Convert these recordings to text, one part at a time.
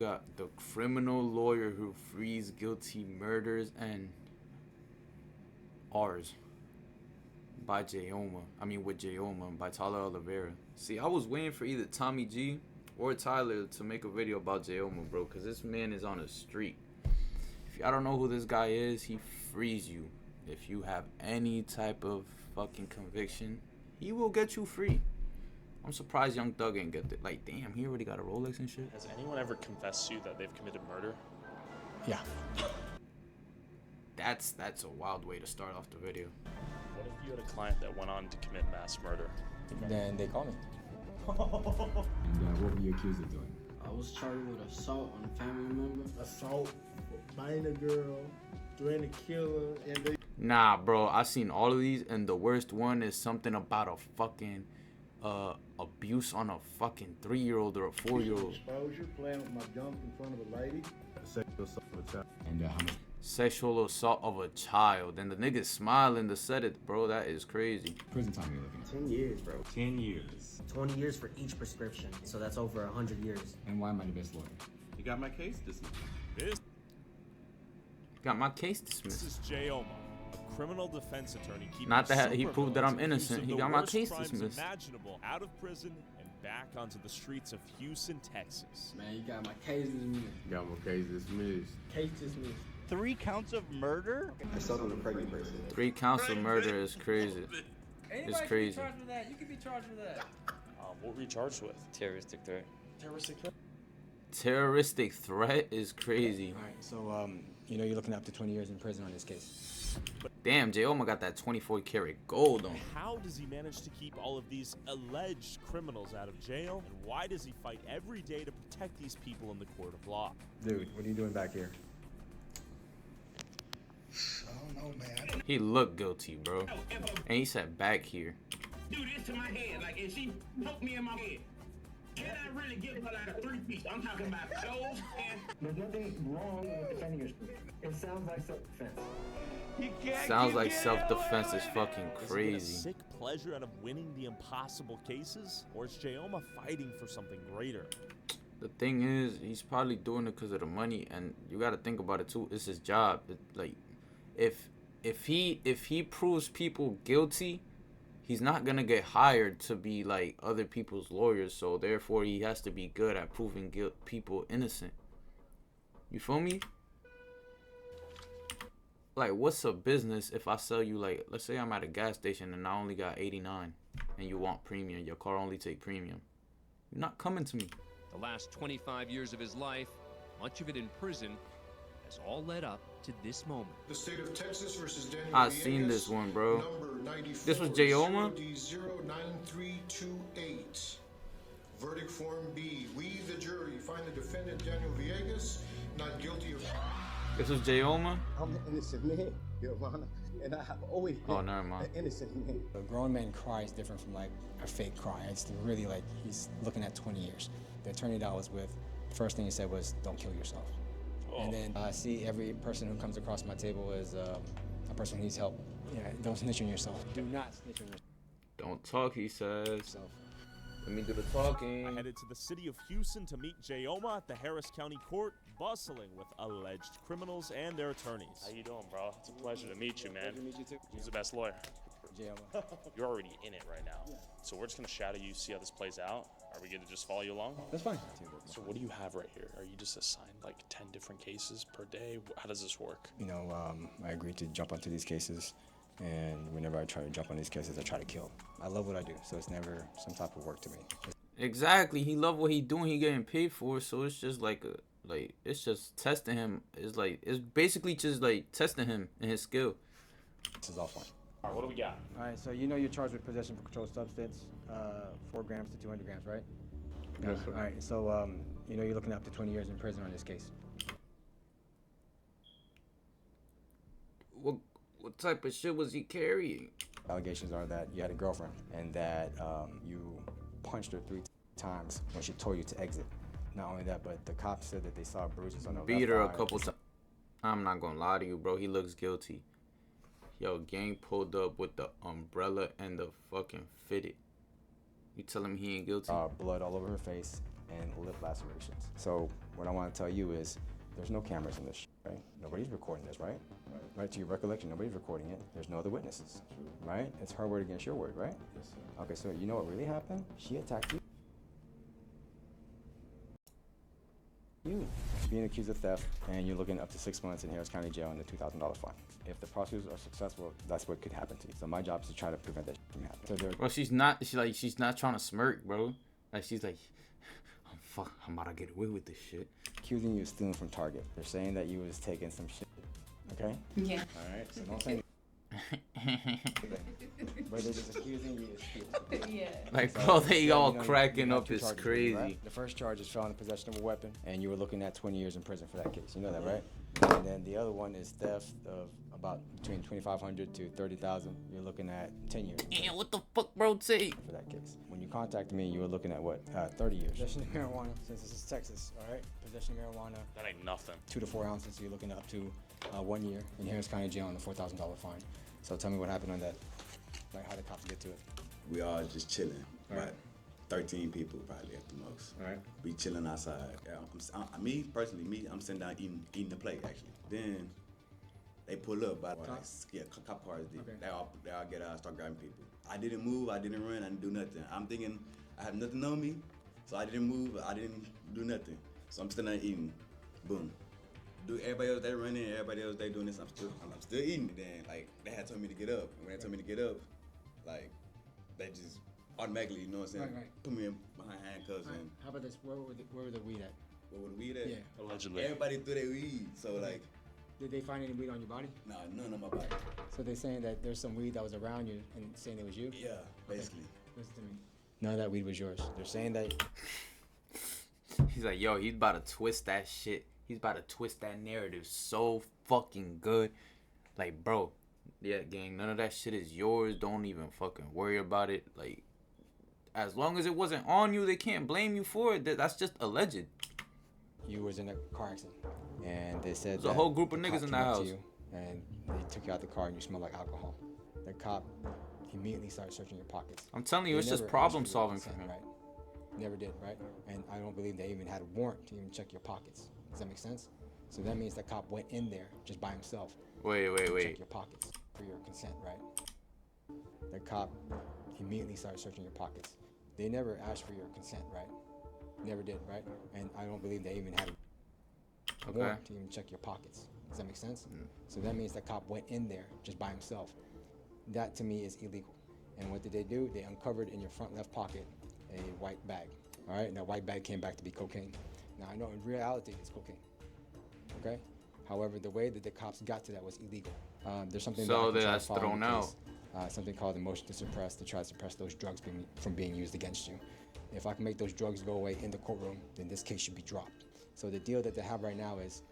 Got the criminal lawyer who frees guilty murders and ours by Jayoma. I mean, with Jayoma by Tyler Oliveira. See, I was waiting for either Tommy G or Tyler to make a video about Jayoma, bro, because this man is on a streak. If y'all don't know who this guy is, he frees you. If you have any type of fucking conviction, he will get you free. I'm surprised Young Thug ain't get it. Like, damn, he already got a Rolex and shit. Has anyone ever confessed to you that they've committed murder? Yeah. That's a wild way to start off the video. What if you had a client that went on to commit mass murder? Then they call me. And what were you accused of doing? I was charged with assault on a family member. Assault, biting a girl, threatening to kill her, and they... Nah, bro, I seen all of these, and the worst one is something about a fucking abuse on a fucking 3-year-old or a 4-year-old. Exposure, playing with my junk in front of a lady. Sexual assault of a child. And how much? Sexual assault of a child, and the nigga smiling to said it, bro. That is crazy. Prison time you're looking at? 10 years, bro. 10 years. 20 years for each prescription. So that's over 100 years. And why am I the best lawyer? You got my case dismissed. Got my case dismissed. This is Jayoma, a criminal defense attorney. Not that he proved that I'm innocent. He got my case dismissed. Imaginable out of prison and back onto the streets of Houston, Texas. Man, you got my case dismissed. Got my case dismissed. Case dismissed. 3 counts of murder? Assault on a pregnant person. 3 counts of murder is crazy. It's crazy. Can be charged with that. You can be charged with that. What were you charged with? Terroristic threat. Terroristic threat? Terroristic threat is crazy. All right, so you're looking up to 20 years in prison on this case. Damn, Jayoma got that 24 karat gold on. How does he manage to keep all of these alleged criminals out of jail? And why does he fight every day to protect these people in the court of law? Dude, what are you doing back here? I don't know, man. He looked guilty, bro. And he said back here. Do this to my head, like, and she poked me in my head. Can I really give her like a 3-piece? I'm talking about those and... There's nothing wrong with defending yourself. It sounds like self-defense. Sounds like self-defense is fucking Is he get a crazy. sick pleasure out of winning the impossible cases? Or is Jayoma fighting for something greater? The thing is, he's probably doing it because of the money, and you got to think about it too. It's his job. Like, if he proves people guilty, he's not gonna get hired to be like other people's lawyers. So therefore, he has to be good at proving people innocent. You feel me? Like, what's a business if I sell you, like, let's say I'm at a gas station and I only got 89, and you want premium? Your car only take premium. You're not coming to me. The last 25 years of his life, much of it in prison, has all led up to this moment. The state of Texas versus Daniel I seen this one, bro. This was Jayoma. 09328. Verdict form B. We, the jury, find the defendant Daniel Villegas not guilty of. This was Jayoma. I'm an innocent man, Your Honor, and I have always been never mind. an innocent man. A grown man cry is different from like a fake cry. It's really like he's looking at 20 years. The attorney that I was with, the first thing he said was, "Don't kill yourself." And then I see every person who comes across my table as a person who needs help. Yeah, don't snitch on yourself. Do not snitch on yourself. Don't talk, he says. Let me do the talking. I headed to the city of Houston to meet Jayoma at the Harris County Court, bustling with alleged criminals and their attorneys. How you doing, bro? It's a pleasure to meet you, man. Pleasure to meet you too. Who's the best lawyer? Jayoma. You're already in it right now. So we're just gonna shadow you, see how this plays out. Are we gonna just follow you along? That's fine. So what do you have right here? Are you just assigned like 10 different cases per day? How does this work? I agreed to jump onto these cases, and whenever I try to jump on these cases, I try to kill. I love what I do, so it's never some type of work to me. Exactly. He love what he doing. He getting paid for it. So it's just it's just testing him. It's basically just like testing him and his skill. This is all fun. All right, what do we got? All right, so you're charged with possession of a controlled substance, 4 grams to 200 grams, right? Yes, sir. All right, so you're looking up to 20 years in prison on this case. What type of shit was he carrying? Allegations are that you had a girlfriend and that you punched her 3 times when she told you to exit. Not only that, but the cops said that they saw bruises on her Beat left her a eye. couple times. I'm not gonna lie to you, bro. He looks guilty. Yo, gang pulled up with the umbrella and the fucking fitted. You telling me he ain't guilty? Blood all over her face, and lip lacerations. So what I want to tell you is there's no cameras in this shit, right? Nobody's recording this, right? Right, to your recollection, nobody's recording it. There's no other witnesses, right? It's her word against your word, right? Yes, sir. Okay, so you know what really happened? She attacked you. You being accused of theft, and you're looking up to 6 months in Harris County Jail and a $2,000 fine. If the prosecutors are successful, that's what could happen to you. So my job is to try to prevent that from happening. So Bro, she's not trying to smirk, bro. Like she's like, I'm about to get away with this shit. Accusing you of stealing from Target. They're saying that you was taking some shit. Okay? Yeah. All right. So don't say. But they're just accusing you of stealing. Yeah. Like, So, bro, they all you know, cracking you have up. two It's charges, crazy. right? The first charge is felon in possession of a weapon, and you were looking at 20 years in prison for that case. You know that, right? And then the other one is theft of about between $2,500 to $30,000. You're looking at 10 years. Yeah, what the fuck, bro? Say for that case. When you contacted me, you were looking at what? 30 years. Possession of marijuana, since this is Texas, all right? Possession of marijuana. That ain't nothing. 2 to 4 ounces. So you're looking up to 1 year in Harris County Jail and a $4,000 fine. So tell me what happened on that. Like how the cops get to it. We all just chilling. Right. About 13 people probably at the most. All right. We chilling outside. Yeah, me personally, I'm sitting down eating the plate actually. Then they pull up by cop cars. Okay. They all get out, start grabbing people. I didn't move. I didn't run. I didn't do nothing. I'm thinking I have nothing on me, so I didn't move. I didn't do nothing. So I'm still not eating. Boom. Do everybody else they running? Everybody else they doing this? I'm still eating. Then like they had told me to get up. And when they told me to get up, like they just automatically, you know what I'm saying? Right. Put me in behind handcuffs and. How about this? Where were the weed at? Where were the weed at? Yeah. Allegedly. Everybody threw their weed. So like. Did they find any weed on your body? Nah, none on my body. So they're saying that there's some weed that was around you and saying it was you? Yeah, basically. Listen to me. None of that weed was yours. They're saying that. He's like, yo, he's about to twist that shit. He's about to twist that narrative so fucking good. Like, bro, yeah, gang, none of that shit is yours. Don't even fucking worry about it. Like, as long as it wasn't on you, they can't blame you for it. That's just alleged. You was in a car accident, and they said There's a whole group of niggas in the house. And they took you out the car, and you smelled like alcohol. The cop immediately started searching your pockets. I'm telling you, They it's just never problem asked for your solving for consent, him. Right? Never did, right? And I don't believe they even had a warrant to even check your pockets. Does that make sense? So that means the cop went in there just by himself. Wait. Check your pockets for your consent, right? The cop immediately started searching your pockets. They never asked for your consent, right? Never did, right? And I don't believe they even had a warrant to even check your pockets. Does that make sense? So that means the cop went in there just by himself. That to me is illegal. And what did they do? They uncovered in your front left pocket a white bag. All right, and that white bag came back to be cocaine. Now I know in reality it's cocaine. Okay. However, the way that the cops got to that was illegal. There's something So that I can try to that's file in thrown the out. case, something called a motion to suppress, to try to suppress those drugs from being used against you. If I can make those drugs go away in the courtroom, then this case should be dropped. So the deal that they have right now is,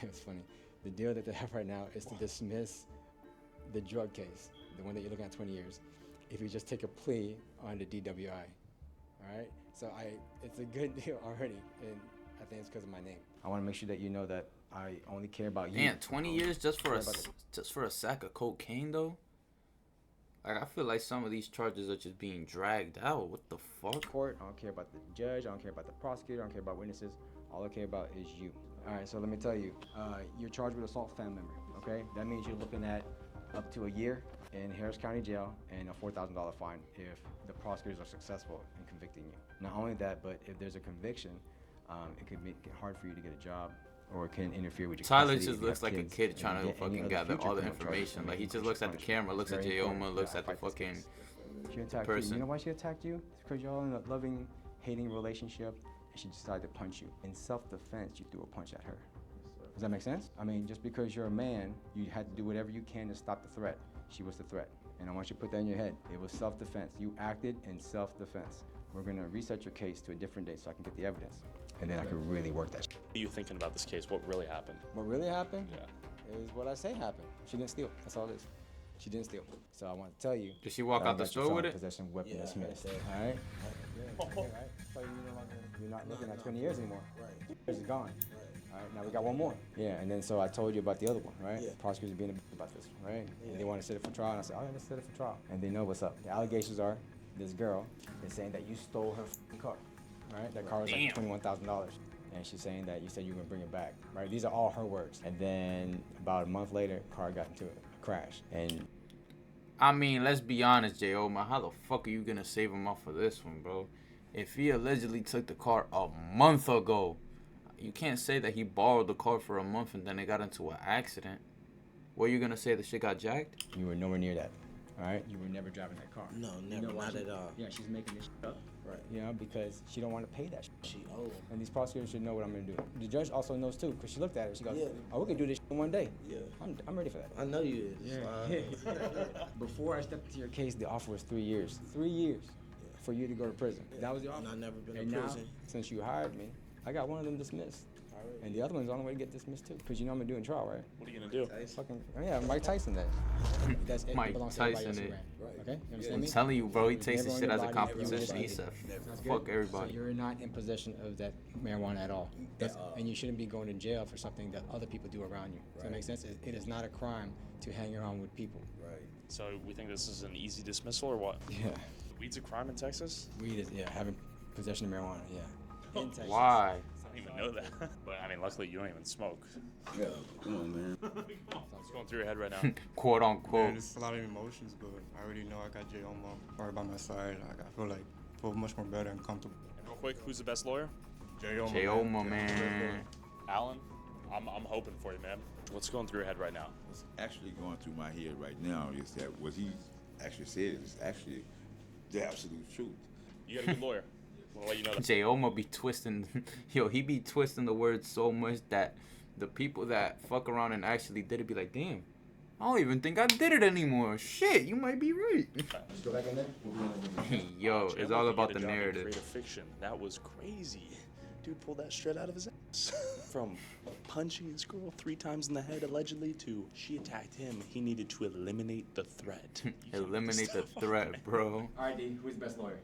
it's funny. The deal that they have right now is to dismiss the drug case, the one that you're looking at 20 years, if you just take a plea on the DWI. All right. So it's a good deal already, and I think it's because of my name. I want to make sure that you know that I only care about you. Man, 20 years just for a sack of cocaine though. Like I feel like some of these charges are just being dragged out. What the fuck? Court. I don't care about the judge. I don't care about the prosecutor. I don't care about witnesses. All I care about is you. All right. So let me tell you, you're charged with assault family member. Okay. That means you're looking at up to a year in Harris County Jail and a $4,000 fine if the prosecutors are successful in convicting you. Not only that, but if there's a conviction, it could make it hard for you to get a job, or it can interfere with your Tyler custody just if you looks have like a kids, kid and trying to get any fucking other gather future all the criminal charges information. from Like he any just looks at the punishment. camera, looks at Very important. Jayoma, looks Yeah, at the fight this fucking case. She attacked you. person. You know why she attacked you? It's because y'all in a loving, hating relationship, and she decided to punch you. In self-defense, you threw a punch at her. Does that make sense? I mean, just because you're a man, you had to do whatever you can to stop the threat. She was the threat. And I want you to put that in your head. It was self-defense. You acted in self-defense. We're gonna reset your case to a different date so I can get the evidence. And then I can really work that. What are you thinking about this case? What really happened? What really happened? Yeah. Is what I say happened. She didn't steal. That's all it is. She didn't steal. So I want to tell you. Did she walk out the store with it? Possession of weapon dismissed. All right. So you're not looking at 20 years anymore. Right. Years is gone. All right. Now we got one more. Yeah. And then so I told you about the other one, right? Yeah. Prosecutors being a bitch about this, right? Yeah. And they want to set it for trial. And I said, oh, let's set it for trial. And they know what's up. The allegations are this girl is saying that you stole her f***ing car, right? That car was like $21,000. And she's saying that you said you were gonna bring it back, right? These are all her words. And then about a month later, car got into a crash. And I mean, let's be honest, Jayoma. How the fuck are you gonna save him up for this one, bro? If he allegedly took the car a month ago, you can't say that he borrowed the car for a month and then it got into an accident. What are you gonna say? The shit got jacked? you were nowhere near that, all right? You were never driving that car. No, never, You know why not she- at all. Yeah, she's making this shit up. Right. You know, because she don't want to pay that shit. She old. And these prosecutors should know what I'm gonna do. The judge also knows too, because she looked at it. She goes, Yeah. "Oh, we can do this shit in one day." Yeah. I'm ready for that. I know you is. Before I stepped into your case, the offer was 3 years. 3 years for you to go to prison. That was the offer. And I never been And to now, prison. since you hired me, I got one of them dismissed. And the other one's on the way to get dismissed too. Because you know I'm gonna do in trial, right? What are you gonna do? Fucking, yeah, Mike Tyson that. That's it. Mike belongs to everybody Tyson else who it. ran. Okay? You understand I'm me? telling you, bro. He It was takes never this on shit your as a body, competition. you He said, Sounds "Fuck good? everybody." So you're not in possession of that marijuana at all. And you shouldn't be going to jail for something that other people do around you. Does that make sense? It is not a crime to hang around with people. Right. So we think this is an easy dismissal or what? Yeah. Weed's a crime in Texas? Weed is, yeah, having possession of marijuana, yeah. In Texas. Why? I didn't even know that. But I mean, luckily you don't even smoke. Yeah, come on, man. What's going through your head right now? Quote Yeah, unquote. there's a lot of emotions, but I already know I got Jayoma right by my side. I feel much more better and comfortable. And real quick, who's the best lawyer? Jayoma, man. Alan? I'm hoping for you, man. What's going through your head right now? What's actually going through my head right now is that what he actually said is actually the absolute truth. You got a good lawyer. I'm gonna let you know that. Jayoma be twisting, he be twisting the words so much that the people that fuck around and actually did it be like, damn, I don't even think I did it anymore. Shit, you might be right. Go back in there. Yo, Jayoma it's all could about get a the job in narrative. Creative fiction. That was crazy. Dude pulled that straight out of his ass. From punching his girl 3 times in the head allegedly to she attacked him. He needed to eliminate the threat. Eliminate the threat, bro. All right, D, who's the best lawyer?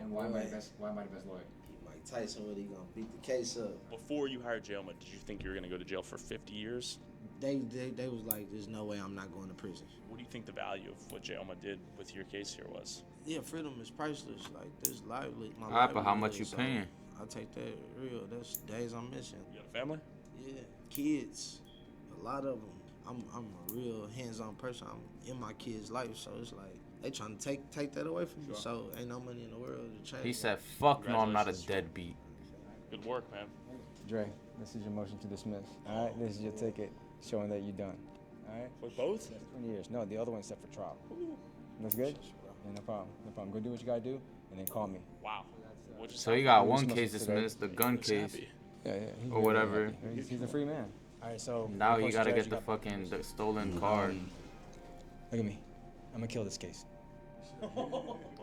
And why am I the best lawyer? Mike Tyson really gonna beat the case up. Before you hired Jayoma, did you think you were gonna go to jail for 50 years? They was like, there's no way I'm not going to prison. What do you think the value of what Jayoma did with your case here was? Yeah, freedom is priceless. Like this lively. My Alright, but how much you livelihood, so paying? I take that real. That's days I'm missing. You got a family? Yeah, kids, a lot of them. I'm a real hands-on person. I'm in my kids' life, so it's like they trying to take that away from me. So ain't no money in the world to change. He said, fuck no, I'm not a deadbeat. Good work, man. Dre, this is your motion to dismiss. All right, this is your ticket showing that you're done. All right? With both? That's 20 years. No, the other one's set for trial. That's good? Yeah, no problem. No problem. Go do what you gotta do, and then call me. Wow. So he got one case dismissed, the gun case, Yeah, he's or really whatever. happy. He's a free man. All right, so Now you he approach gotta judge, get you the got- fucking the stolen car. Look at me. I'm gonna kill this case.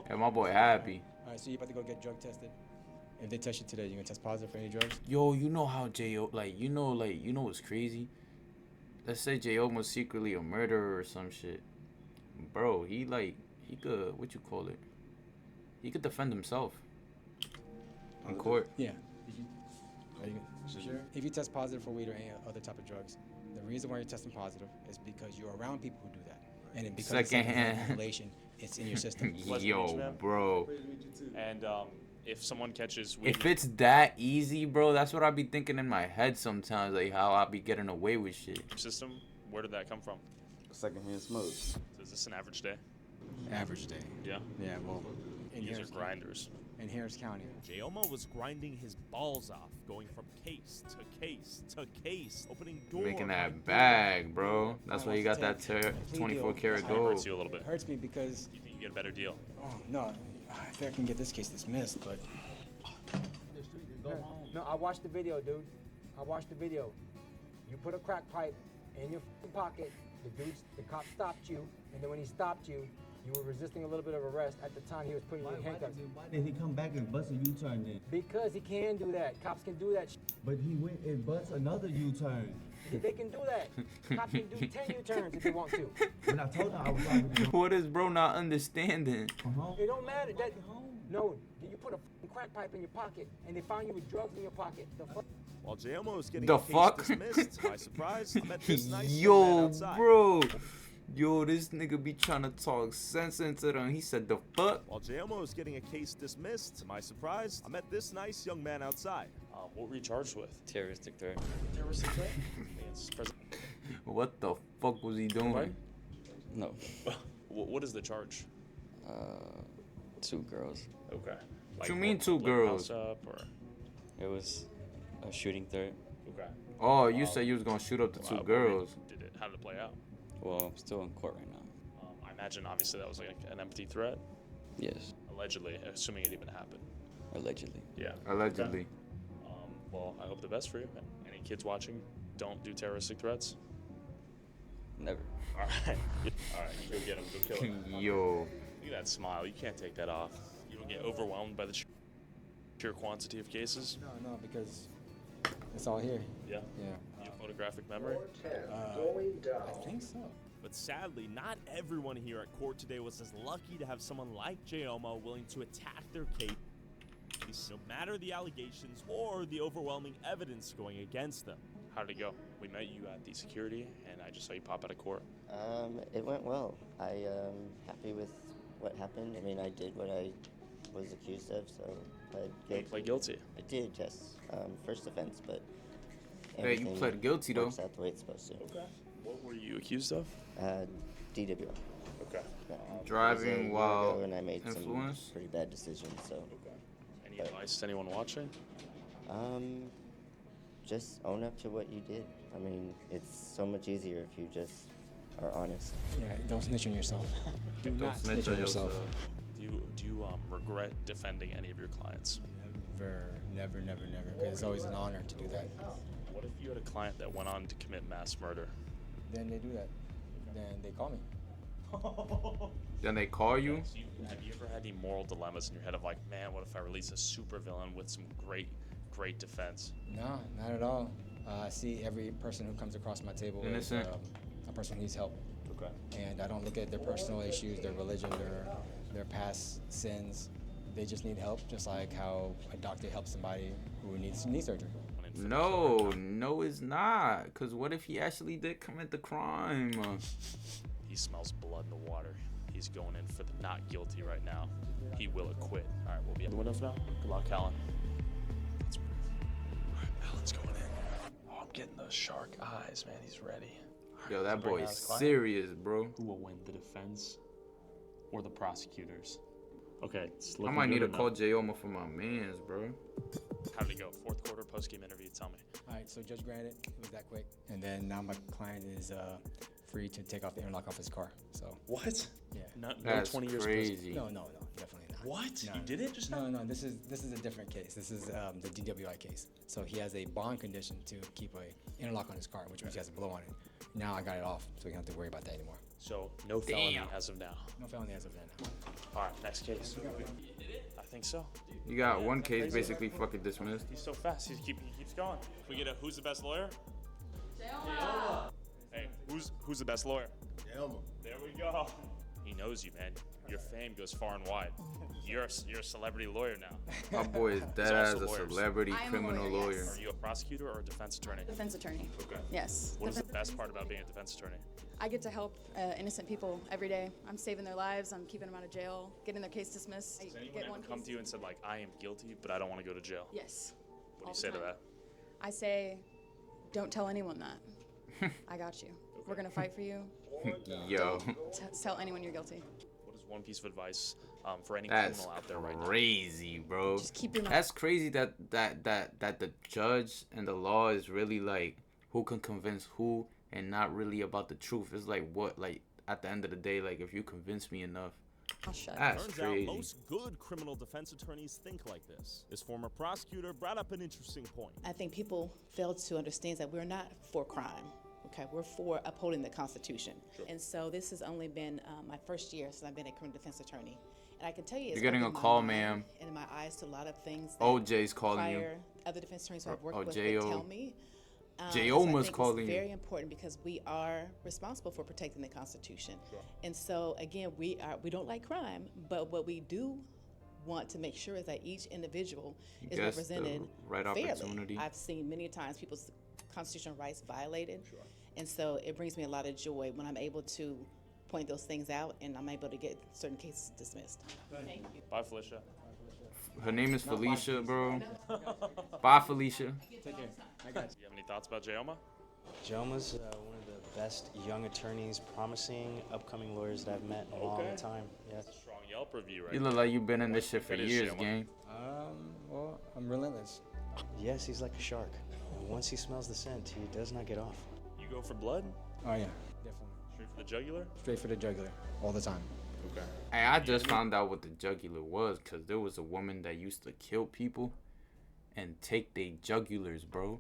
And my boy happy. All right, so you about to go get drug tested. If they test you today, you gonna test positive for any drugs? Yo, you know how J.O. you know what's crazy? Let's say J.O. was secretly a murderer or some shit. Bro, he could, what you call it? He could defend himself in court. Yeah. Are you sure? If you test positive for weed or any other type of drugs, the reason why you're testing positive is because you're around people who do that. And it because it's Secondhand. manipulation, it's in your system. Yo, bro. And if someone catches weed, If it's that easy, bro, that's what I be thinking in my head sometimes, like how I be getting away with shit. system, where did that come from? Secondhand smoke. So is this an average day? Average day. Yeah. Yeah, well, in These are Harris grinders. in Harris County. Jayoma was grinding his balls off, going from case to case to case, opening door Making by that door. bag, bro. That's why you got that 24 karat It gold. hurts you a little bit. It hurts me because, You think you get a better deal? oh, no, I think I can get this case dismissed, but. No, I watched the video, dude. I watched the video. You put a crack pipe in your pocket. The cop stopped you, and then when he stopped you, you were resisting a little bit of arrest. At the time, he was putting you in handcuffs. Why did he come back and bust a U-turn then? Because he can do that. Cops can do that. But he went and bust another U-turn. They can do that. Cops can do 10 U-turns if they want to. When I told him I was driving to What is bro not understanding? It don't matter. No, you put a f***ing crack pipe in your pocket, and they found you with drugs in your pocket. The fuck? While Jayoma was getting The the case fuck? dismissed, by surprise, he met this nice young man Yo, outside. bro. Yo, this nigga be trying to talk sense into them. He said the fuck? While Jayoma was getting a case dismissed, to my surprise, I met this nice young man outside. What were you charged with? Terroristic threat. Terroristic threat? What the fuck was he doing? Right? No. What is the charge? 2 girls. Okay. What you mean 2 girls? Up, or? It was a shooting threat. Okay. Oh, you said you was gonna shoot up the 2 girls. How did it play out? Well, I'm still in court right now. I imagine obviously that was like an empty threat. Yes. Allegedly, assuming it even happened. Allegedly. Yeah. Allegedly. Okay. Well, I hope the best for you. Any kids watching, don't do terroristic threats. Never. All right. All right. Go get him. Go kill him. Yo. Look at that smile. You can't take that off. You don't get overwhelmed by the sheer quantity of cases. No, because it's all here. Yeah. Yeah. You have photographic memory. I think so. But sadly, not everyone here at court today was as lucky to have someone like Jayoma willing to attack their case, no matter the allegations or the overwhelming evidence going against them. How'd it go? We met you at the security, and I just saw you pop out of court. It went well. I am happy with what happened. I mean, I did what I was accused of, so I pled guilty. I did, yes. First offense, but Hey, you pled guilty though. works out the way it's supposed to. Okay. What were you accused of? DWI. Okay. Driving while and I made influenced? some pretty bad decisions. So. Okay. Any advice to anyone watching? Just own up to what you did. I mean, it's so much easier if you just are honest. Yeah, don't snitch on yourself. Do not snitch on yourself. Do you regret defending any of your clients? Never. Because it's always an honor to do that. What if you had a client that went on to commit mass murder? Then they do that. Then they call me. Then they call you? So have you ever had any moral dilemmas in your head of like, man, what if I release a super villain with some great defense? No, not at all. I see every person who comes across my table as a person who needs help. Okay. And I don't look at their personal issues, their religion, their past sins. They just need help, just like how a doctor helps somebody who needs knee surgery. No, it's not. Because what if he actually did commit the crime? He smells blood in the water. He's going in for the not guilty right now. He will acquit. All right, we'll be at the windows now. Good luck, Alan. Let's move. All right, Alan's going in. Oh, I'm getting those shark eyes, man. He's ready. Yo, that boy is serious, bro. Who will win, the defense or the prosecutors? Okay, I might need to call Jayoma for my mans, bro. How did it go? Fourth quarter post-game interview. Tell me. All right, so judge granted, it was that quick. And then now my client is free to take off the interlock off his car. So what? Yeah. No 20 years crazy. No, definitely not. What? No, You did it just now? No, this is a different case. This is the DWI case. So he has a bond condition to keep a interlock on his car, which means he has a blow on it. Now I got it off, so we don't have to worry about that anymore. So no felony as of now. No felony as of now. All right, next case. I think so. You got one case basically fucking dismissed. He's so fast. He keeps going. Can we get a who's the best lawyer? Jayoma. Hey, who's the best lawyer? Jayoma. There we go. He knows you, man. Your fame goes far and wide. You're a celebrity lawyer now. My boy is dead as a celebrity criminal lawyer. Are you a prosecutor or a defense attorney? Defense attorney. Okay. Yes. What is the best part about being a defense attorney? I get to help innocent people every day. I'm saving their lives. I'm keeping them out of jail, getting their case dismissed. Has anyone ever come to you and said, like, I am guilty, but I don't want to go to jail? Yes. What do you say to that? I say, don't tell anyone that. I got you. We're going to fight for you. Yo. Tell anyone you're guilty. What is one piece of advice for any That's criminal out there right now? crazy, bro. Just keep your mouth. That's crazy that the judge and the law is really like who can convince who and not really about the truth. It's like what, like at the end of the day, like if you convince me enough. That's Turns crazy. out most good criminal defense attorneys think like this. This former prosecutor brought up an interesting point. I think people fail to understand that we're not for crime. Okay, we're for upholding the Constitution. Sure. And so this has only been my first year since I've been a criminal defense attorney. And I can tell you, You're getting a call, ma'am. And in my eyes to a lot of things that OJ's calling you. Other defense attorneys who I've worked with J.O. tell me. Jayoma's calling it's you. very important because we are responsible for protecting the Constitution. Sure. And so again, we don't like crime, but what we do want to make sure is that each individual is represented right fairly. opportunity. I've seen many times people's constitutional rights violated. Sure. And so it brings me a lot of joy when I'm able to point those things out and I'm able to get certain cases dismissed. Thank you. Bye, Felicia. Her name is Felicia, bro. Bye, Felicia. Take care. I got You have any thoughts about Jayoma? Jayoma's one of the best young attorneys, promising upcoming lawyers that I've met in a long time. Yeah. Strong Yelp review, right? You look like you've been in this shit for What is years, Jayoma? gang. Well, I'm relentless. Yes, he's like a shark. And once he smells the scent, he does not get off. You go for blood? Oh yeah, definitely. Straight for the jugular? Straight for the jugular, all the time. Okay. Hey, I just found out what the jugular was, because there was a woman that used to kill people and take their jugulars, bro.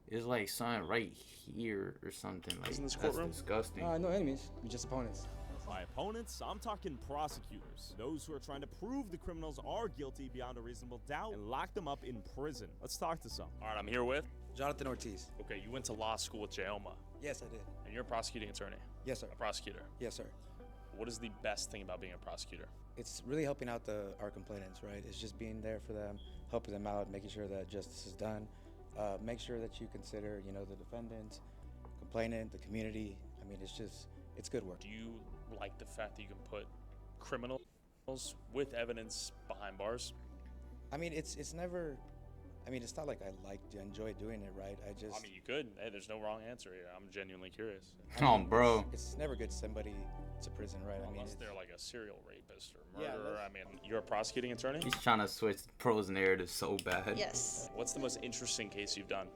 It's like something right here or something. Like, Isn't this that's courtroom? disgusting. No enemies, we're just opponents. By opponents, I'm talking prosecutors. Those who are trying to prove the criminals are guilty beyond a reasonable doubt and lock them up in prison. Let's talk to some. All right, I'm here with Jonathan Ortiz. Okay, you went to law school with Jayoma. Yes, I did. And you're a prosecuting attorney. Yes, sir. A prosecutor. Yes, sir. What is the best thing about being a prosecutor? It's really helping out our complainants, right? It's just being there for them, helping them out, making sure that justice is done. Make sure that you consider, the defendant, complainant, the community. I mean, it's good work. Do you like the fact that you can put criminals with evidence behind bars? I mean, it's never. I mean, it's not like I enjoy doing it, right? I mean, you could. Hey, there's no wrong answer here. I'm genuinely curious. Oh, bro. It's never good to send somebody to prison, right? Unless they're like a serial rapist or murderer. I mean, you're a prosecuting attorney? He's trying to switch pros narrative so bad. Yes. What's the most interesting case you've done?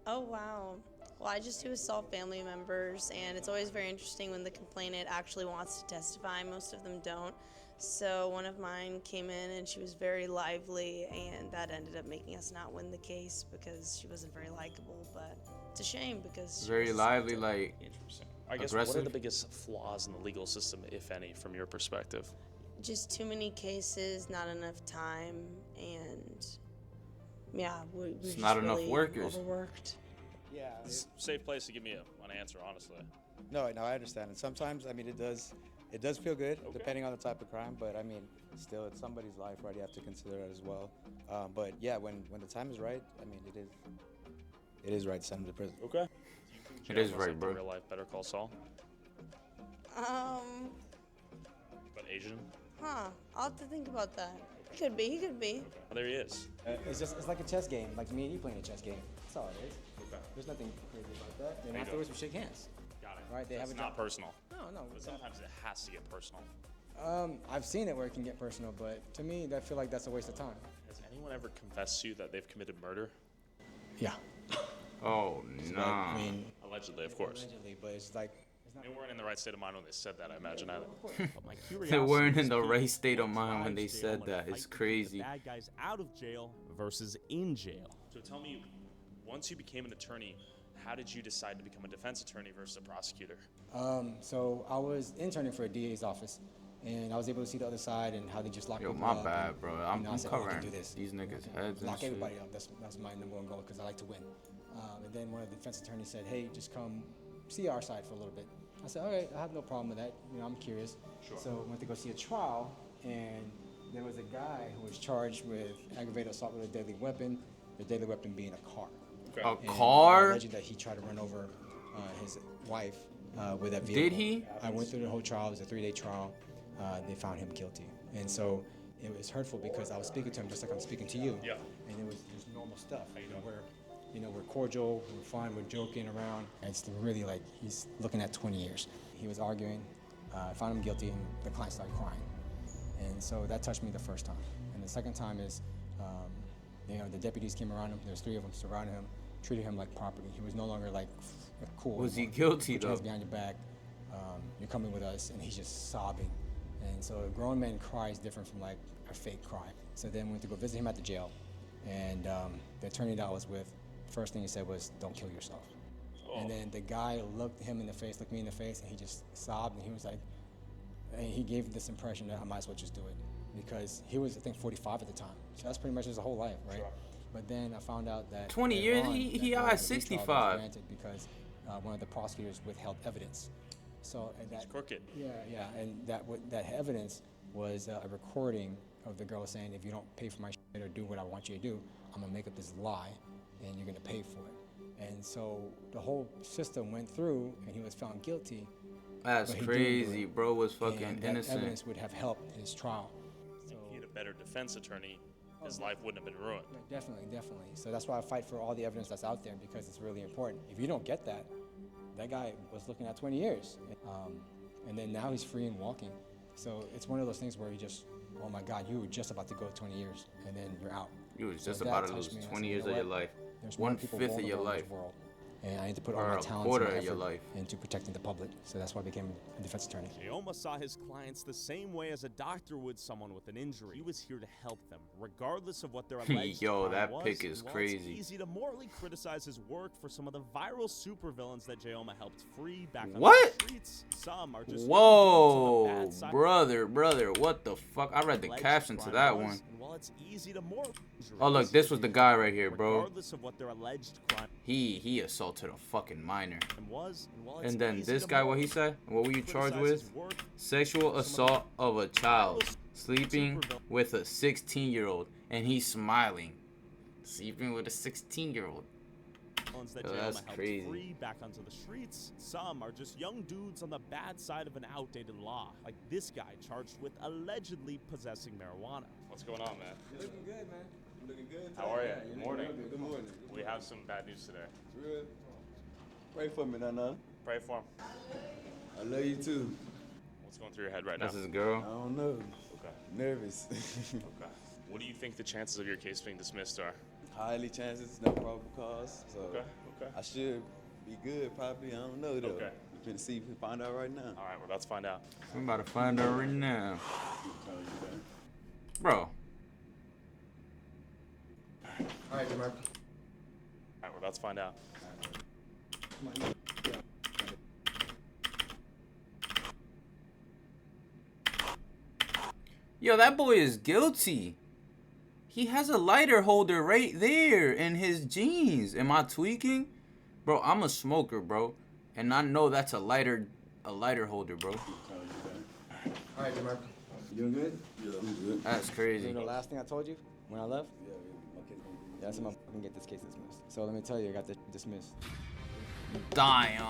Oh, wow. Well, I just do assault family members, and it's always very interesting when the complainant actually wants to testify. Most of them don't. So one of mine came in, and she was very lively, and that ended up making us not win the case because she wasn't very likable. But it's a shame because she Very was lively, assaulted. like I guess aggressive. what are the biggest flaws in the legal system, if any, from your perspective? Just too many cases, not enough time, and yeah, we're It's just not enough really workers. overworked. Yeah. It's a safe place to give me an answer, honestly. No, I understand. And sometimes, I mean, it does feel good, depending on the type of crime. But I mean, still, it's somebody's life, right? You have to consider that as well. But yeah, when the time is right, I mean, it is right to send them to prison. Okay. It is Jayoma right, like bro. The real life Better Call Saul, but Asian. I'll have to think about that. He could be. Oh, there he is. It's like a chess game, like me and you playing a chess game. That's all it is. Okay. There's nothing crazy about that. And There you afterwards, go. we shake hands. Got it. Right? They have It's a not job. personal. No. But sometimes it has to get personal. I've seen it where it can get personal, but to me, I feel like that's a waste of time. Has anyone ever confessed to you that they've committed murder? Yeah. Oh, Like, nah. I mean, Allegedly, of course. allegedly, but it's like. They weren't in the right state of mind when they said that, I imagine, either. But my They curiosity weren't in is the key. right state of What mind when they drives said Jayoma to that. fight It's to keep crazy. The bad guys out of jail versus in jail. So tell me, once you became an attorney, how did you decide to become a defense attorney versus a prosecutor? So I was interning for a DA's office, and I was able to see the other side and how they just lock Yo, people my up. bad, and, bro. you I'm know, I said, oh, I can covering do this. these niggas' heads and Lock shit. everybody up. That's my number one goal because I like to win. And then one of the defense attorneys said, "Hey, just come see our side for a little bit." I said, "All right, I have no problem with that. You know, I'm curious." Sure. So I went to go see a trial, and there was a guy who was charged with aggravated assault with a deadly weapon. The deadly weapon being a car. A And car? alleged that he tried to run over his wife with that vehicle. Did he? I went through the whole trial. It was a 3-day trial. They found him guilty, and so it was hurtful because I was speaking to him just like I'm speaking to you. Yeah. And it was just normal stuff. We're cordial, we're fine, we're joking around. And it's really like he's looking at 20 years. He was arguing, I found him guilty, and the client started crying. And so that touched me the first time. And the second time is, the deputies came around him. There's 3 of them surrounded him, treated him like property. He was no longer like cool. Was he anymore. guilty, Put your hands though? behind your back. You're coming with us, and he's just sobbing. And so a grown man cry is different from like a fake cry. So then we went to go visit him at the jail, and the attorney that I was with, first thing he said was, "Don't kill yourself." Oh. And then the guy looked him in the face, looked me in the face, and he just sobbed, and he was like, and he gave this impression that I might as well just do it, because he was, I think, 45 at the time. So that's pretty much his whole life, right? Sure. But then I found out that 20 later years? on, He that out the at retrial was 65. granted because one of the prosecutors withheld evidence. So and that It's crooked. yeah, and that evidence was a recording of the girl saying, "If you don't pay for my shit or do what I want you to do, I'm gonna make up this lie, and you're gonna pay for it." And so the whole system went through, and he was found guilty. That's but he didn't do crazy. it. Bro was fucking And that innocent. evidence would have helped his trial. If he had a better defense attorney, his life wouldn't have been ruined. Yeah, definitely, definitely. So that's why I fight for all the evidence that's out there, because it's really important. If you don't get that, that guy was looking at 20 years. And then now he's free and walking. So it's one of those things where you just, oh my God, you were just about to go 20 years, and then you're out. You was So just that about to touched lose me, and I 20 said, years you know of your what? life. There's more people 1/5 of your vulnerable in life. this world. And I need to put all Or my a talents quarter and of your effort life. into protecting the public. So that's why I became a defense attorney. Jayoma saw his clients the same way as a doctor would someone with an injury. He was here to help them, regardless of what their alleged Yo, crime that was. pick is And while crazy. It's easy to morally criticize his work for some of the viral supervillains that Jayoma helped free back on What? the streets. Some are just Whoa, bad side. brother, what the fuck? I read the Alleged caption to crime that was, one. and while it's easy to morally Oh look, this was the guy right here, bro. regardless of what their alleged crime He assaulted a fucking minor. was, and while it's And then easy this to guy, what morally he said? What were you charged criticize with? his work, Sexual assault of a child, sleeping with a 16-year-old, and he's smiling, sleeping with a 16-year-old. ones that Yo, Jayoma that's helped crazy. free back onto the streets. Some are just young dudes on the bad side of an outdated law, like this guy charged with allegedly possessing marijuana. What's going on, man? You're looking good, man. You're looking good. How are you? Yeah, Good morning. Good morning. We have some bad news today. Real. Pray for me, Nana. Pray for him. I love you too. What's going through your head right now? That's his girl. I don't know. Okay. Nervous. Okay. What do you think the chances of your case being dismissed are? Highly chances, no probable cause. So Okay. Okay. I should be good, probably. I don't know though. Okay. We can see if we find out right now. All right, we're about to find out. I'm about to find out right now. Bro. All right, Jamar. All right, we're about to find out. Yo, that boy is guilty. He has a lighter holder right there in his jeans. Am I tweaking? Bro, I'm a smoker, bro. And I know that's a lighter holder, bro. All right, Jamar. You doing good? Yeah, I'm good. That's crazy. You know the last thing I told you when I left? Yeah, I said I'm gonna get this case dismissed. So let me tell you, I got this dismissed. Damn.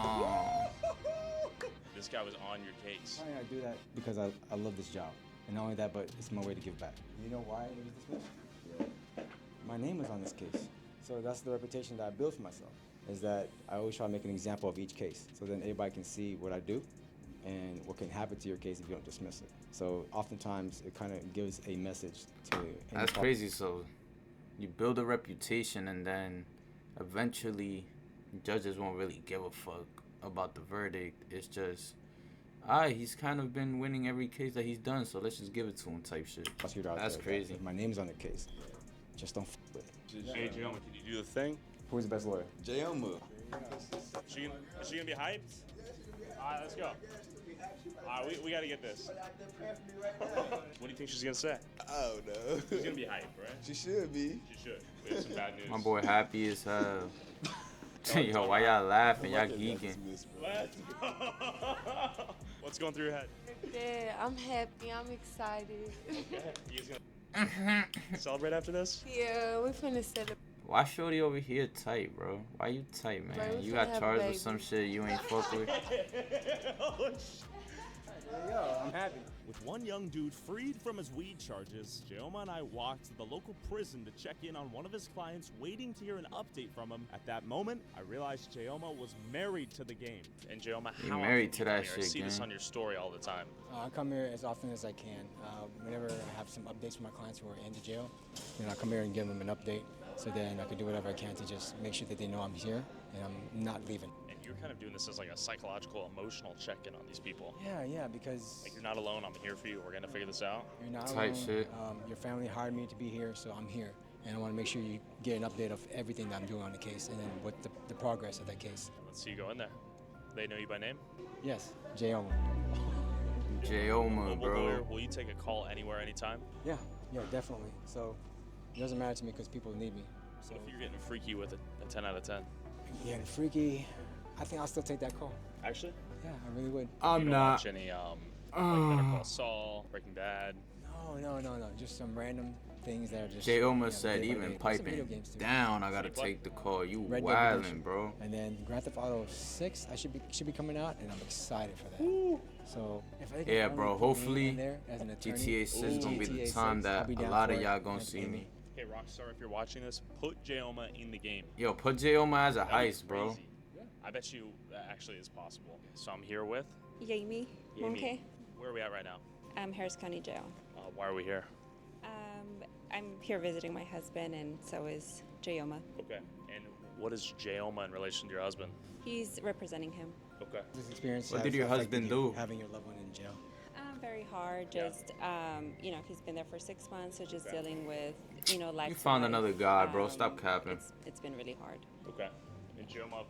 This guy was on your case. Why did I do that? Because I love this job. And not only that, but it's my way to give back. You know why it was dismissed? Yeah. My name was on this case. So that's the reputation that I built for myself, is that I always try to make an example of each case. So then everybody can see what I do and what can happen to your case if you don't dismiss it. So oftentimes it kind of gives a message to That's crazy. So you build a reputation and then eventually judges won't really give a fuck about the verdict. It's just, he's kind of been winning every case that he's done, so let's just give it to him type shit. That's crazy. If my name's on the case, just don't f with it. Hey, Jayoma, can you do the thing? Who's the best lawyer? Jayoma. Is she gonna be hyped? All right, let's go. All right, we gotta get this. What do you think she's gonna say? I don't know. She's gonna be hyped, right? She should be. She should. We have some bad news. My boy happy as hell. Yo, why y'all laughing? Y'all geeking. Let's go. What's going through your head? Yeah, I'm happy. I'm excited. Okay. You guys gonna celebrate after this? Yeah, we're finna celebrate. Why shorty over here tight, bro? Why you tight, man? Bro, we You finna got have a charged with baby. some shit you ain't fuck with. Yo, I'm happy. With one young dude freed from his weed charges, Jayoma and I walked to the local prison to check in on one of his clients, waiting to hear an update from him. At that moment, I realized Jayoma was married to the game. And Jayoma, You how married often to do you that come here? I shit, see this gang. on your story all the time. I come here as often as I can. Whenever I have some updates from my clients who are in the jail, then I come here and give them an update. So then I can do whatever I can to just make sure that they know I'm here and I'm not leaving. And you're kind of doing this as like a psychological, emotional check-in on these people. Yeah, because Like, you're not alone. I'm here for you. We're gonna figure this out. you're not Tight alone. shit. Your family hired me to be here, so I'm here. And I want to make sure you get an update of everything that I'm doing on the case and then what the progress of that case. Let's see you go in there. They know you by name? Yes, Jayoma. Jayoma, Mobile lawyer, bro. will you take a call anywhere, anytime? Yeah, definitely. So it doesn't matter to me because people need me. So What if you're getting freaky with it? A 10 out of 10. yeah, and freaky. I think I'll still take that call. Actually? Yeah, I really would. You I'm don't not. watch any like Better Call Saul, Breaking Bad. No. Just some random things that are just. Jayoma said day by even day. There's some video piping games, too. down, I gotta take the call. You Red Dead wildin', Redemption. bro. And then Grand Theft Auto 6, I should be coming out, and I'm excited for that. So if I can Yeah, only bro. put me Hopefully, in there as an attorney, GTA 6 gonna be the GTA time 6, I'll that be a down lot for of it. y'all gonna That's see Amy. me. Hey, Rockstar, if you're watching this, put Jayoma in the game. Yo, put Jayoma as a That'd be heist, bro. crazy. I bet you that actually is possible. So I'm here with Yami. Yami. Okay. Where are we at right now? Harris County Jail. Why are we here? I'm here visiting my husband, and so is Jayoma. Okay. And what is Jayoma in relation to your husband? He's representing him. Okay. This experience. What has did your affected husband you, do? Having your loved one in jail. Very hard. Just he's been there for 6 months, so just dealing with life. You found another guy, bro. Stop capping. It's been really hard. Okay. And Jayoma,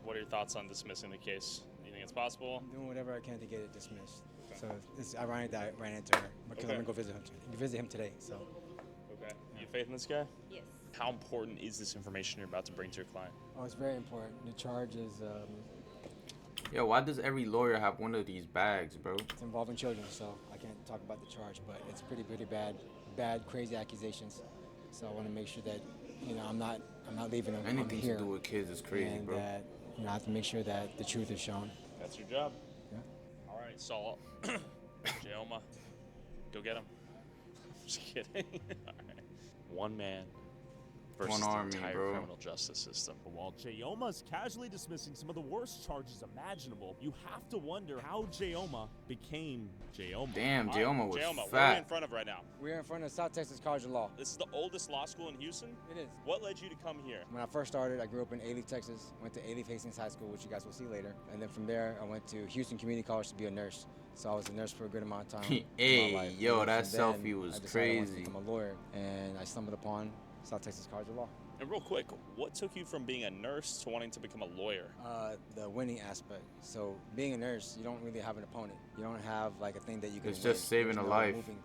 what are your thoughts on dismissing the case? Do you think it's possible? I'm doing whatever I can to get it dismissed. So it's ironic that I ran into her because I'm gonna go visit him today. So. Okay. You have faith in this guy? Yes. How important is this information you're about to bring to your client? Oh, it's very important. The charge is. Yo, why does every lawyer have one of these bags, bro? It's involving children, so I can't talk about the charge, but it's pretty bad, crazy accusations. So I want to make sure that I'm not leaving them. Anything I'm here, to do with kids is crazy, and bro. that I have to make sure that the truth is shown. That's your job. Yeah. All right, so Jayoma, go get him. Just kidding. All right. One man versus One army, the entire bro. criminal justice system. While Jayoma's casually dismissing some of the worst charges imaginable, you have to wonder how Jayoma became Jayoma. Damn, Jayoma was Jayoma, what are we in fat. front of right now? We're in front of South Texas College of Law. This is the oldest law school in Houston? It is. What led you to come here? When I first started, I grew up in Alief, Texas. Went to Alief Hastings High School, which you guys will see later. And then from there, I went to Houston Community College to be a nurse. So I was a nurse for a good amount of time. in Hey, my life. yo, And that from then, selfie was I decided I wanted to crazy. become a lawyer, and I stumbled upon South Texas College of Law. And real quick, what took you from being a nurse to wanting to become a lawyer? The winning aspect. So being a nurse, you don't really have an opponent. You don't have like a thing that you can. It's just win. saving There's a no life. Moving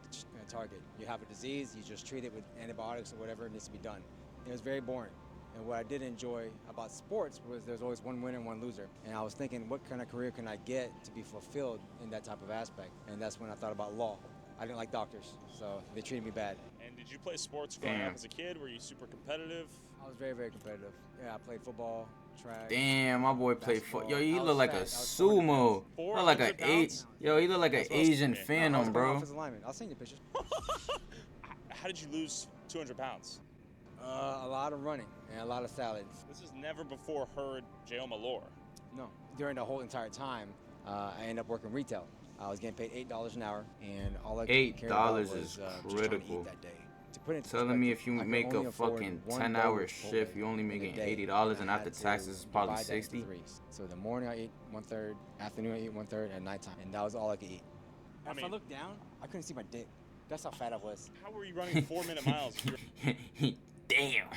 target. You have a disease, you just treat it with antibiotics or whatever needs to be done. It was very boring. And what I did enjoy about sports was there's always one winner and one loser. And I was thinking, what kind of career can I get to be fulfilled in that type of aspect? And that's when I thought about law. I didn't like doctors, so they treated me bad. And did you play sports growing Damn. up as a kid? Were you super competitive? I was very, very competitive. Yeah, I played football, track. Damn, my boy played foot. Yo, he I look was like fat. a I was 400 sumo. Look like a 400 pounds? Yo, he look like an That's what I was Asian thinking. I phantom, was bro. offensive lineman. I'll send you pictures. How did you lose 200 pounds? A lot of running and a lot of salads. This has never before heard Jayoma lore. No, during the whole entire time, I ended up working retail. I was getting paid $8 an hour, and all I cared about $8 was is just trying to critical. eat that day. To put it into Telling me if perspective, you I could make only a afford fucking one 10-hour bowl of shift, you only Chipotle in a making day, $80, and I after had to taxes, it's probably divide that into 60. threes. So the morning I ate 1/3, afternoon I ate 1/3, and nighttime, and that was all I could eat. If I looked down, I couldn't see my dick. That's how fat I was. How were you running 4-minute miles? Damn.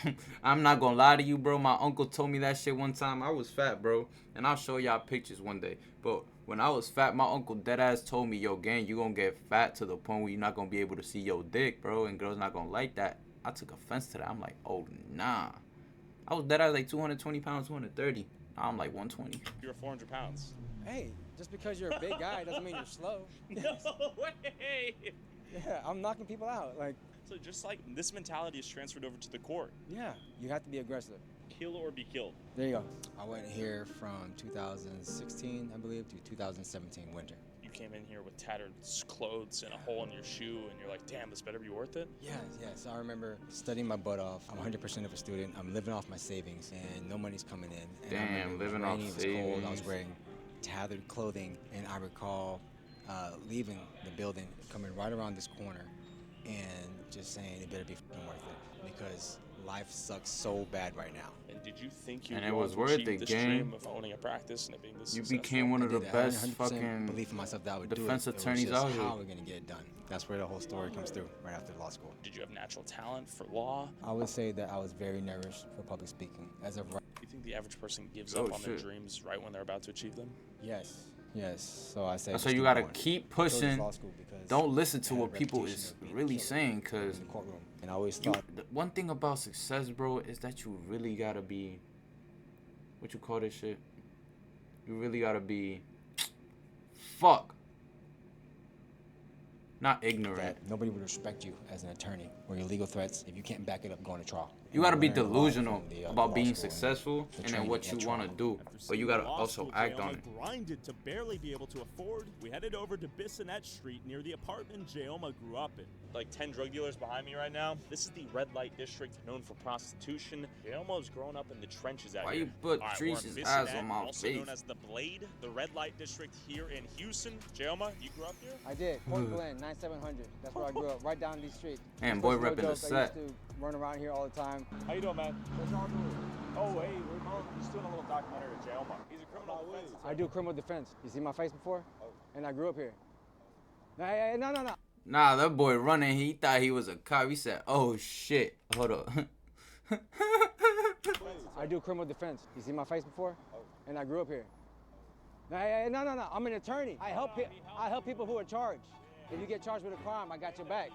I'm not gonna lie to you, bro. My uncle told me that shit one time. I was fat, bro. And I'll show y'all pictures one day. But when I was fat, my uncle deadass told me, yo, gang, you gonna get fat to the point where you're not gonna be able to see your dick, bro. And girls not gonna like that. I took offense to that. I'm like, oh, nah. I was deadass like 220 pounds, 230. Now I'm like 120. You're 400 pounds. Hey, just because you're a big guy doesn't mean you're slow. No way! Yeah, I'm knocking people out. Like, So just like this mentality is transferred over to the court. yeah, you have to be aggressive. Kill or be killed. There you go. I went here from 2016, I believe, to 2017 winter. You came in here with tattered clothes and a hole in your shoe, and you're like, damn, this better be worth it? Yes. I remember studying my butt off. I'm 100% of a student. I'm living off my savings, and no money's coming in. And I Damn, remember it was living off rainy, it was cold. I was savings. wearing tattered clothing, and I recall leaving the building, coming right around this corner, and just saying it better be f***ing worth it, because life sucks so bad right now. And did you think you And it were was to worth achieve it, this gang. dream of owning a practice and it being this You successful? became one of the I did. I had best 100% fucking belief in myself that I would do it. defense It was attorneys just out here. how we're gonna get it done. That's where the whole story comes through right after law school. Did you have natural talent for law? I would say that I was very nervous for public speaking. As of right, Do you think the average person gives Oh, up on their shit. dreams right when they're about to achieve them? yes. So I say. So just you keep gotta going. keep Chose this pushing. law school because Don't listen to I had a what people reputation is of being a really killer saying, cause in the courtroom, and I always you, thought the one thing about success, bro, is that you really gotta be, what you call this shit? You really gotta be, not ignorant. that nobody would respect you as an attorney or illegal threats, if you can't back it up, going to trial. You gotta be Learn a lot delusional from the, about law being school and successful the and then training what you and want to trial. do, but you gotta Law also school, act Jayoma on it. grinded to barely be able to afford. We headed over to Bissonnette Street near the apartment Jayoma grew up in. Like 10 drug dealers behind me right now. This is the red light district known for prostitution. Jayoma was growing up in the trenches out Why here. you put All right, we're in Treese's Bissonnette, ass on my also face? known as the Blade, the red light district here in Houston. Jayoma, you grew up here? I did. Port Glen, 9700. That's where I grew up, right down these streets. Man, boy First, no repping the joke, I set. used to run around here all the time. How you doing, man? Oh, hey, we're just doing a little documentary with Jayoma. He's a criminal defense. I do criminal defense. You see my face before? And I grew up here. Hey, no. Nah, that boy running, he thought he was a cop. He said, oh shit. Hold up. I do criminal defense. You see my face before? And I grew up here. Hey, no. I'm an attorney. I help people who are charged. If you get charged with a crime, I got your back.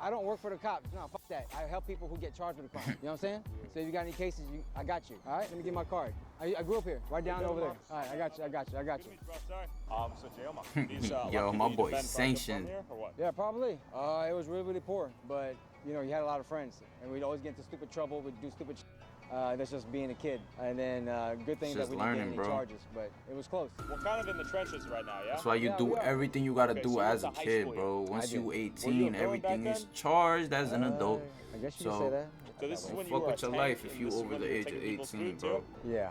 I don't work for the cops. No, fuck that. I help people who get charged with a crime. You know what I'm saying? So if you got any cases, I got you. All right? Let me get my card. I grew up here, right down over there. All right, I got you. So Jayoma, these, Yo, lucky my you boy defend sanctioned. from here, or what? Yeah, probably. It was really poor, but you know, you had a lot of friends, and we'd always get into stupid trouble. We'd do stupid shit. That's just being a kid. And then good thing that Just we didn't learning, get any bro. charges, but it was close. We're kind of in the trenches right now, yeah? That's why you Yeah, do we are. everything you gotta Okay, do so you as a went to high kid, school bro. I Once did. you Were you a 18, villain everything back is then? charged as an adult. I guess you So, could say that. So this is when you fuck were with a your 10 life if and you this is over when the you were age of taking people's 18, food, bro. too? Yeah.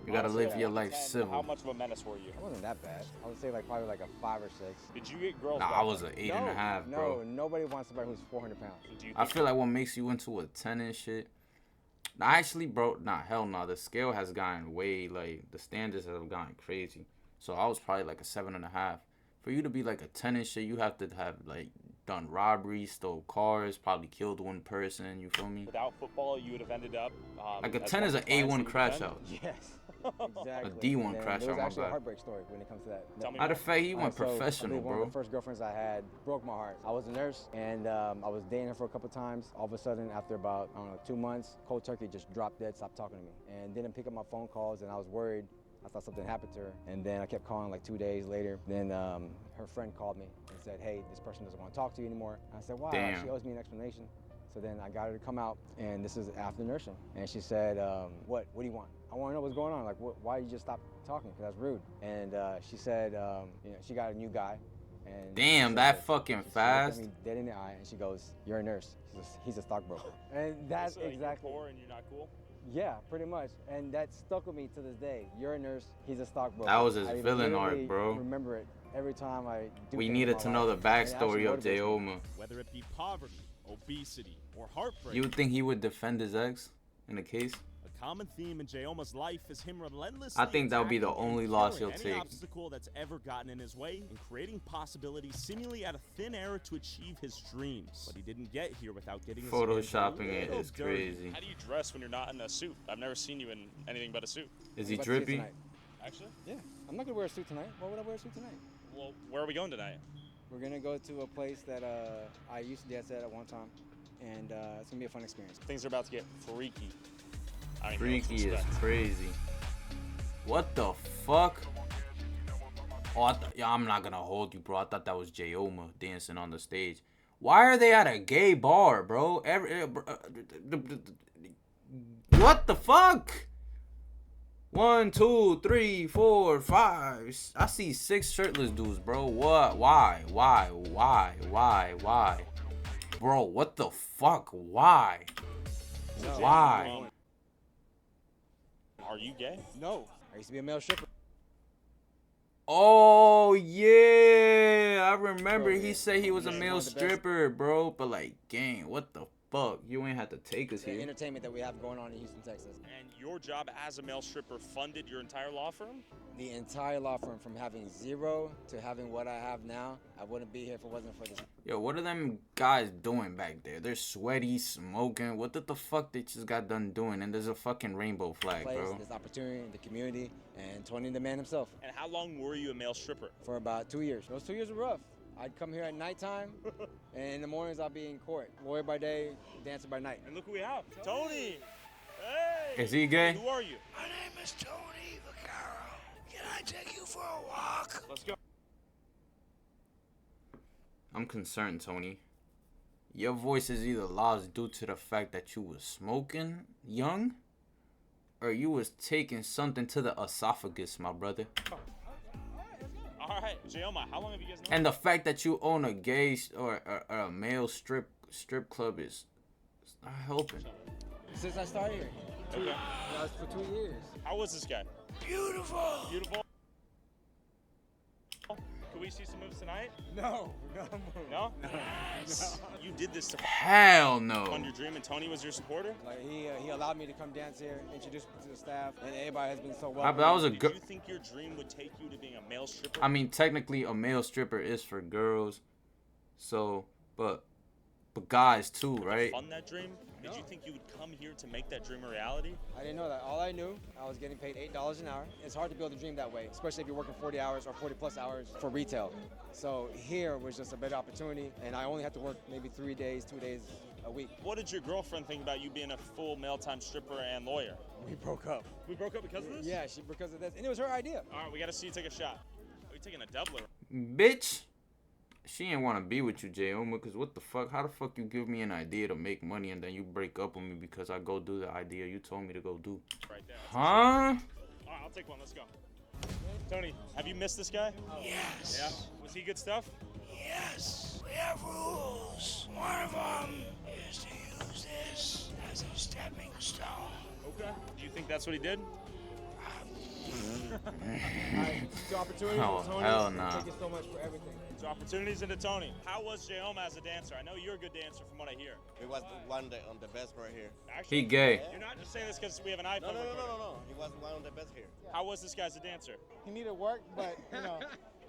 You gotta Honestly, live your at life 10, civil. How much of a menace were you? It wasn't that bad. I would say like probably like a 5 or 6. Did you get girls Nah, back I was then? an 8.5, bro. No, nobody wants somebody who's 400 pounds. Do you I think feel like what makes you into a 10 and shit. Nah, actually, bro, hell no. The scale has gotten way, like, the standards have gotten crazy. So I was probably like a 7.5. For you to be like a 10 and shit, you have to have, like, done robberies, stole cars, probably killed one person, you feel me? without football, you would have ended up Like a as 10 one is of an the clients A1 that you crash defend? out. Yes, exactly. A D1 And crash it out, was my actually a bad. heartbreak story when it comes to that. Tell me Matter of fact, he went So, I professional, believe one bro. of the first girlfriends I had broke my heart. I was a nurse, and I was dating her for a couple times. All of a sudden, after about, I don't know, 2 months, cold turkey just dropped dead, stopped talking to me, and didn't pick up my phone calls, and I was worried. I thought something happened to her, and then I kept calling like 2 days later. Then her friend called me and said, hey, this person doesn't want to talk to you anymore. And I said, why? Damn. She owes me an explanation. So then I got her to come out, and this is after nursing. And she said, what do you want? I want to know what's going on. Like, why you just stop talking? Because that's rude. And she said, you know, she got a new guy. And Damn, she that said- fucking she looked fast? at me dead in the eye, and she goes, you're a nurse. He's a stockbroker. And that's So you're exactly. poor and you're not cool? Yeah, pretty much. And that stuck with me to this day. You're a nurse, he's a stockbroker. That was his I villain arc, literally bro. remember it every time I do We things in needed my to know the life. And it actually backstory of motivates me. Jayoma. Whether it be poverty, obesity, or heartbreak. You would think he would defend his ex in the case? A common theme in Jayoma's life is him relentlessly I think that would be the attacking and only loss killing he'll any take. obstacle that's ever gotten in his way and creating possibilities seemingly out of thin air to achieve his dreams. But he didn't get here without getting his hands Photoshopping a it little is dirty. crazy. How do you dress when you're not in a suit? I've never seen you in anything but a suit. Is he I'm about to see it drippy? tonight. Actually? Yeah, I'm not gonna wear a suit tonight. Why would I wear a suit tonight? Well, where are we going tonight? We're gonna go to a place that I used to dance at one time, and it's gonna be a fun experience. Things are about to get freaky. I don't even know what to Freaky is expect. crazy. What the fuck? Oh, yeah, I'm not gonna hold you, bro. I thought that was Jayoma dancing on the stage. Why are they at a gay bar, bro? What the fuck? 1, 2, 3, 4, 5. I see 6 shirtless dudes, bro. What? Why? Bro, what the fuck? Why? Why? Are you gay? No, I used to be a male stripper. Oh yeah, I remember Oh, he yeah. said he was a Yeah, male one of the best. stripper, bro. But like, gang, what the fuck? You ain't have to take us The here. entertainment that we have going on in Houston, Texas. And your job as a male stripper funded your entire law firm? The entire law firm, from having 0 to having what I have now, I wouldn't be here if it wasn't for this. Yo, what are them guys doing back there? They're sweaty, smoking. What did the fuck they just got done doing? And there's a fucking rainbow flag, Place, bro. this opportunity in the community, and Tony the man himself. And how long were you a male stripper? For about 2 years. Those 2 years were rough. I'd come here at nighttime, and in the mornings I'd be in court. Lawyer by day, dancer by night. And look who we have. Tony! Hey! Is he gay? Who are you? My name is Tony Vaccaro. Can I take you for a walk? Let's go. I'm concerned, Tony. your voice is either lost due to the fact that you was smoking young, or you was taking something to the esophagus, my brother. All right, Jayoma, how long have you guys known? And the fact that you own a gay or a male strip club is not helping. Since I started here. Okay. That was for 2 years. How was this guy? Beautiful. Beautiful. Can we see some moves tonight? No? No? No. You did this to Hell no. fund your dream, and Tony was your supporter? Like he allowed me to come dance here, introduce me to the staff, and everybody has been so But welcoming. that was a Did good. you think your dream would take you to being a male stripper? I mean, technically, a male stripper is for girls, so but guys too, right? Fund that dream? Did you think you would come here to make that dream a reality? I didn't know that. All I knew, I was getting paid $8 an hour. It's hard to build a dream that way, especially if you're working 40 hours or 40 plus hours for retail. So here was just a better opportunity, and I only had to work maybe 3 days, 2 days a week. What did your girlfriend think about you being a full male-time stripper and lawyer? We broke up. We broke up because of this? Yeah, because of this, and it was her idea. All right, we got to see you take a shot. Are you taking a doubler? Bitch, she ain't want to be with you, Jayoma, because what the fuck? How the fuck you give me an idea to make money and then you break up with me because I go do the idea you told me to go do? Right there. Huh? All right, I'll take one. Let's go. Tony, have you missed this guy? Yes. Yeah. Was he good stuff? Yes. We have rules. One of them is to use this as a stepping stone. Okay. Do you think that's what he did? Two opportunities. Oh, Tony. hell nah. Thank you so much for everything. So opportunities into Tony. How was Jayoma as a dancer? I know you're a good dancer from what I hear. He was one of the best right here. Actually, He gay. You're not just saying this because we have an iPhone. No. He was one of the best here. How was this guy as a dancer? He needed work, but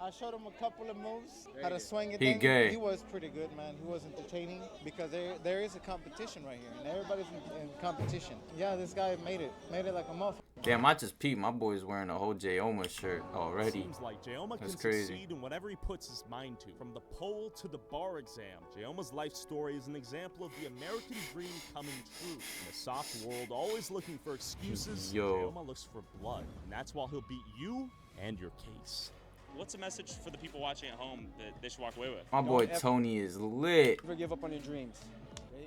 I showed him a couple of moves, how to swing it. He gay. He was pretty good, man. He was entertaining because there is a competition right here, and everybody's in competition. Yeah, this guy made it like a motherfucker. Damn, I just peeped. My boy's wearing a whole Jayoma shirt already. Seems like Jayoma That's can crazy. succeed in whatever he puts his mind to. From the pole to the bar exam, Jayoma's life story is an example of the American dream coming true. In a soft world, always looking for excuses, Yo. Jayoma looks for blood. And that's why he'll beat you and your case. What's a message for the people watching at home that they should walk away with? My boy Tony is lit. Never give up on your dreams,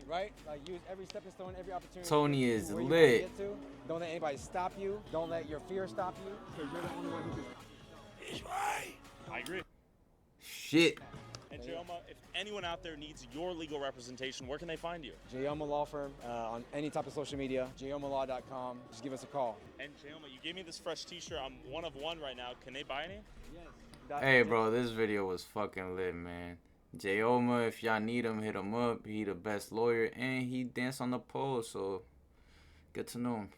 right? Like use every stepping stone, every opportunity. Tony to is where you lit. wanna get to. Don't let anybody stop you. Don't let your fear stop you. Because you're the only one who can. He's right. I agree. Shit. And Jayoma, if anyone out there needs your legal representation, where can they find you? Jayoma Law Firm on any type of social media. JayomaLaw.com. Just give us a call. And Jayoma, you gave me this fresh T-shirt. I'm one of one right now. Can they buy any? Hey, bro, this video was fucking lit, man. Jayoma, if y'all need him, hit him up. He the best lawyer, and he dance on the pole, so get to know him.